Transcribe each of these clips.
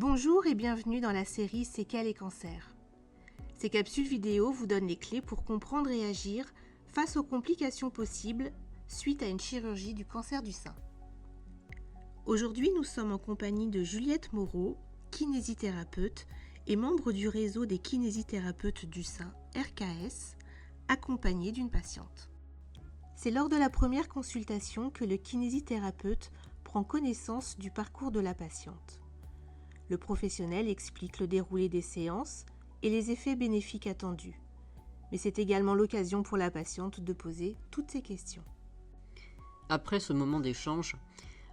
Bonjour et bienvenue dans la série Séquelles et cancers. Ces capsules vidéo vous donnent les clés pour comprendre et agir face aux complications possibles suite à une chirurgie du cancer du sein. Aujourd'hui, nous sommes en compagnie de Juliette Moreau, kinésithérapeute et membre du réseau des kinésithérapeutes du sein, RKS, accompagnée d'une patiente. C'est lors de la première consultation que le kinésithérapeute prend connaissance du parcours de la patiente. Le professionnel explique le déroulé des séances et les effets bénéfiques attendus. Mais c'est également l'occasion pour la patiente de poser toutes ses questions. Après ce moment d'échange,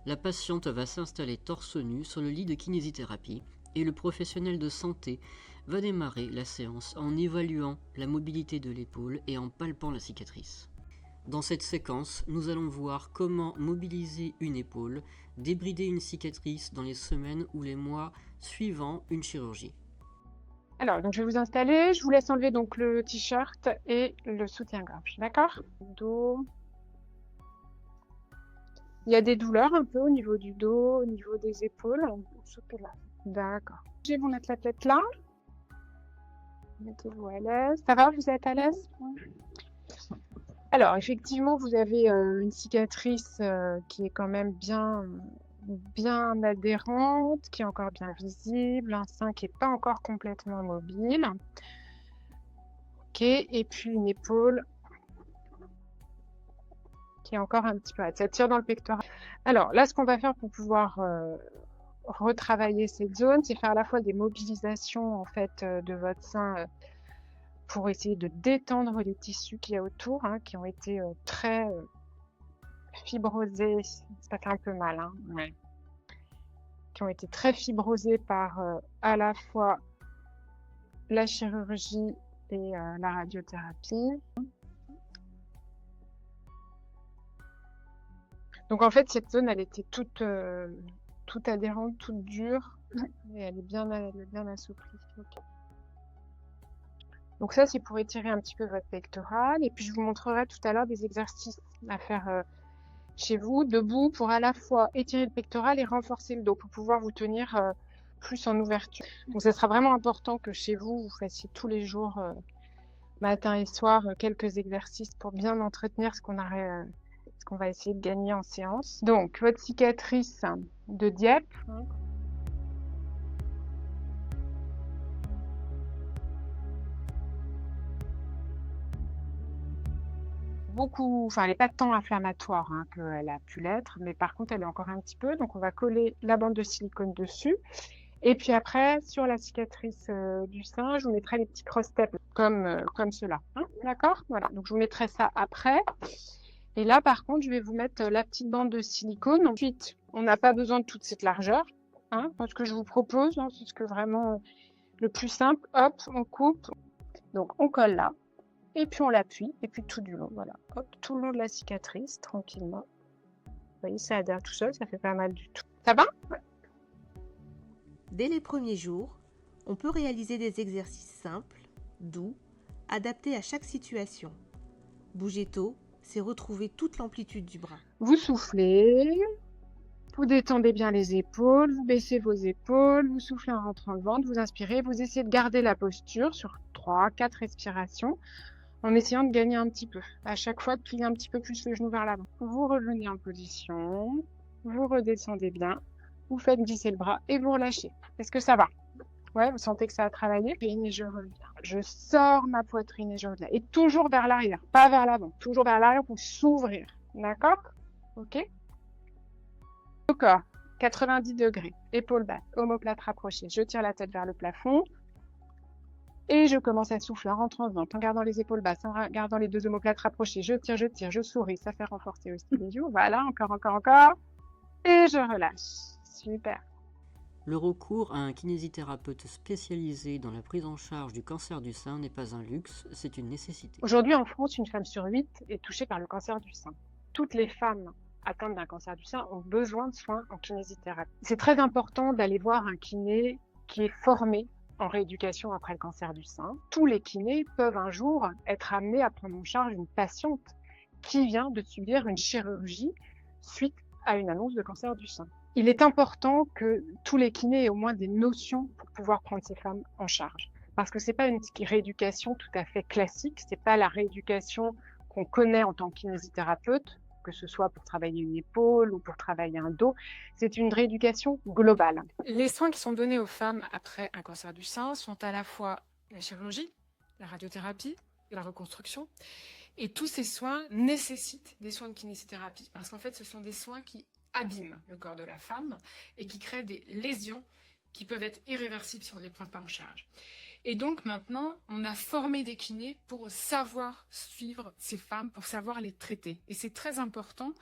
la patiente va s'installer torse nu sur le lit de kinésithérapie et le professionnel de santé va démarrer la séance en évaluant la mobilité de l'épaule et en palpant la cicatrice. Dans cette séquence, nous allons voir comment mobiliser une épaule, débrider une cicatrice dans les semaines ou les mois suivant une chirurgie. Alors, donc je vais vous installer. Je vous laisse enlever donc le t-shirt et le soutien-gorge. D'accord? Dos. Il y a des douleurs un peu au niveau du dos, au niveau des épaules. Surtout là. D'accord. Je vais vous mettre la tête là. Mettez-vous à l'aise. Ça va? Vous êtes à l'aise? Alors, effectivement, vous avez une cicatrice qui est quand même bien adhérente, qui est encore bien visible, un sein qui n'est pas encore complètement mobile. Ok, et puis une épaule qui est encore un petit peu haute. Ça tire dans le pectoral. Alors, là, ce qu'on va faire pour pouvoir retravailler cette zone, c'est faire à la fois des mobilisations en fait de votre sein pour essayer de détendre les tissus qu'il y a autour, hein, qui ont été très fibrosés, ça fait un peu mal, hein, ouais. Qui ont été très fibrosés par à la fois la chirurgie et la radiothérapie. Donc en fait, cette zone, elle était toute adhérente, toute dure, et elle est bien assouplie. Okay. Donc ça, c'est pour étirer un petit peu votre pectoral. Et puis, je vous montrerai tout à l'heure des exercices à faire chez vous, debout, pour à la fois étirer le pectoral et renforcer le dos, pour pouvoir vous tenir plus en ouverture. Donc, ça sera vraiment important que chez vous, vous fassiez tous les jours, matin et soir, quelques exercices pour bien entretenir ce qu'on va essayer de gagner en séance. Donc, votre cicatrice de Dieppe. Elle n'est pas tant inflammatoire hein, qu'elle a pu l'être, mais par contre, elle est encore un petit peu. Donc, on va coller la bande de silicone dessus. Et puis après, sur la cicatrice du sein, je vous mettrai les petits cross-steps comme cela. Hein, d'accord? Voilà. Donc, je vous mettrai ça après. Et là, par contre, je vais vous mettre la petite bande de silicone. Ensuite, on n'a pas besoin de toute cette largeur. Hein, ce que je vous propose, hein, c'est ce que vraiment le plus simple. Hop, on coupe. Donc, on colle là. Et puis on l'appuie, et puis tout du long, voilà. Hop, tout le long de la cicatrice, tranquillement. Vous voyez, ça adhère tout seul, ça fait pas mal du tout. Ça va? Ouais. Dès les premiers jours, on peut réaliser des exercices simples, doux, adaptés à chaque situation. Bouger tôt, c'est retrouver toute l'amplitude du bras. Vous soufflez, vous détendez bien les épaules, vous baissez vos épaules, vous soufflez en rentrant le ventre, vous inspirez, vous essayez de garder la posture sur 3-4 respirations, en essayant de gagner un petit peu. À chaque fois, de plier un petit peu plus le genou vers l'avant. Vous revenez en position, vous redescendez bien, vous faites glisser le bras et vous relâchez. Est-ce que ça va? Ouais, vous sentez que ça a travaillé? Et je reviens. Je sors ma poitrine et je reviens. Et toujours vers l'arrière, pas vers l'avant. Toujours vers l'arrière pour s'ouvrir. D'accord? Ok? Le corps, 90 degrés, épaules basses, omoplate rapprochée. Je tire la tête vers le plafond. Et je commence à souffler en rentrant en ventre, en gardant les épaules basses, en gardant les deux omoplates rapprochées. Je tire, je souris. Ça fait renforcer aussi les joues. Voilà, encore. Et je relâche. Super. Le recours à un kinésithérapeute spécialisé dans la prise en charge du cancer du sein n'est pas un luxe, c'est une nécessité. Aujourd'hui, en France, une femme sur 8 est touchée par le cancer du sein. Toutes les femmes atteintes d'un cancer du sein ont besoin de soins en kinésithérapie. C'est très important d'aller voir un kiné qui est formé en rééducation après le cancer du sein. Tous les kinés peuvent un jour être amenés à prendre en charge une patiente qui vient de subir une chirurgie suite à une annonce de cancer du sein. Il est important que tous les kinés aient au moins des notions pour pouvoir prendre ces femmes en charge. Parce que c'est pas une rééducation tout à fait classique, c'est pas la rééducation qu'on connaît en tant que kinésithérapeute, que ce soit pour travailler une épaule ou pour travailler un dos, c'est une rééducation globale. Les soins qui sont donnés aux femmes après un cancer du sein sont à la fois la chirurgie, la radiothérapie, la reconstruction, et tous ces soins nécessitent des soins de kinésithérapie, parce qu'en fait, ce sont des soins qui abîment le corps de la femme et qui créent des lésions qui peuvent être irréversibles si on ne les prend pas en charge. Et donc maintenant, on a formé des kinés pour savoir suivre ces femmes, pour savoir les traiter. Et c'est très important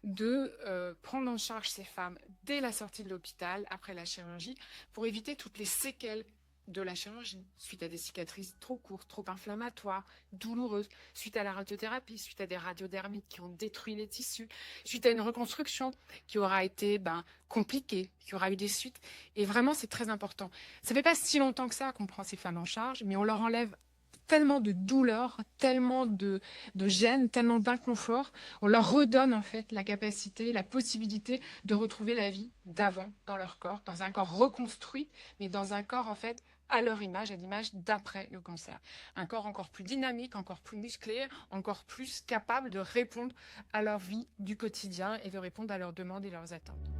de prendre en charge ces femmes dès la sortie de l'hôpital, après la chirurgie, pour éviter toutes les séquelles de la chirurgie, suite à des cicatrices trop courtes, trop inflammatoires, douloureuses, suite à la radiothérapie, suite à des radiodermites qui ont détruit les tissus, suite à une reconstruction qui aura été compliquée, qui aura eu des suites. Et vraiment, c'est très important. Ça fait pas si longtemps que ça qu'on prend ces femmes en charge, mais on leur enlève tellement de douleur, tellement de gêne, tellement d'inconfort. On leur redonne en fait la capacité, la possibilité de retrouver la vie d'avant dans leur corps, dans un corps reconstruit, mais dans un corps en fait à leur image, à l'image d'après le cancer. Un corps encore plus dynamique, encore plus musclé, encore plus capable de répondre à leur vie du quotidien et de répondre à leurs demandes et leurs attentes.